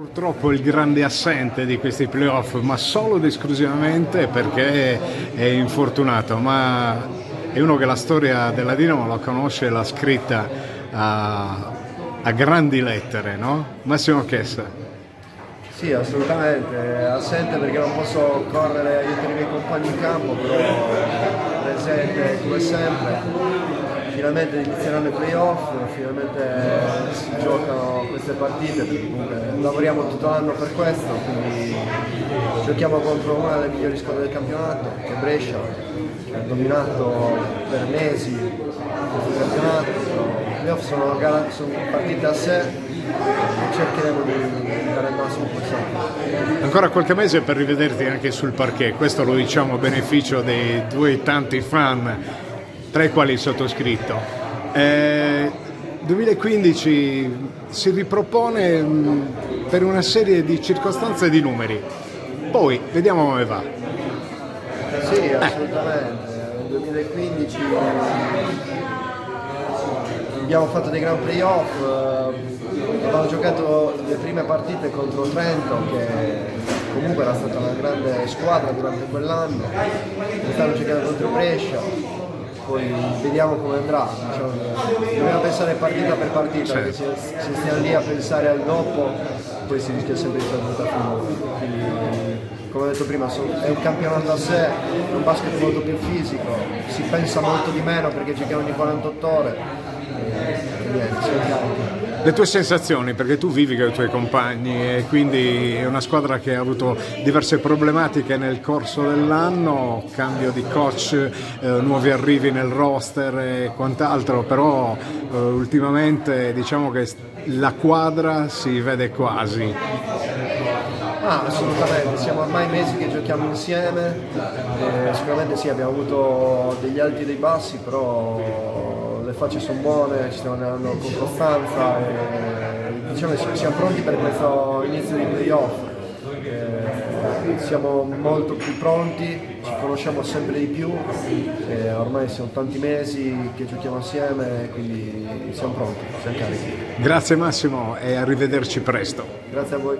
Purtroppo il grande assente di questi playoff, ma solo ed esclusivamente perché è infortunato, ma è uno che la storia della Dinamo la conosce e l'ha scritta a grandi lettere, no? Massimo Chessa. Sì, assolutamente, assente perché non posso correre aiutare i miei compagni in campo, però presente come sempre. Finalmente inizieranno i playoff, finalmente si giocano queste partite, perché comunque lavoriamo tutto l'anno per questo, quindi giochiamo contro una delle migliori squadre del campionato, che è Brescia, che ha dominato per mesi questo campionato. I playoff sono partite a sé e cercheremo di dare il massimo possibile. Ancora qualche mese per rivederti anche sul parquet, questo lo diciamo a beneficio dei tuoi tanti fan, tra i quali il sottoscritto. 2015 si ripropone per una serie di circostanze e di numeri, poi vediamo come va. Sì, assolutamente. Nel 2015 abbiamo fatto dei gran playoff, abbiamo giocato le prime partite contro Trento, che comunque era stata una grande squadra durante quell'anno, stanno giocando contro Brescia. Poi vediamo come andrà, diciamo, dobbiamo pensare partita per partita, perché se stiamo lì a pensare al dopo poi si rischia sempre di perdere a finire. Quindi, come ho detto prima, è un campionato a sé, è un basket molto più fisico, si pensa molto di meno perché giochiamo ogni 48 ore e niente, siamo carichi. Le tue sensazioni, perché tu vivi con i tuoi compagni e quindi è una squadra che ha avuto diverse problematiche nel corso dell'anno, cambio di coach, nuovi arrivi nel roster e quant'altro, però ultimamente diciamo che la quadra si vede quasi. Assolutamente, siamo ormai mesi che giochiamo insieme, sicuramente sì, abbiamo avuto degli alti e dei bassi, però le facce sono buone, ci stiamo andando con costanza e diciamo che siamo pronti per questo inizio di playoff. Siamo molto più pronti, ci conosciamo sempre di più, ormai sono tanti mesi che giochiamo assieme, quindi siamo pronti, siamo carichi. Grazie Massimo e arrivederci presto. Grazie a voi.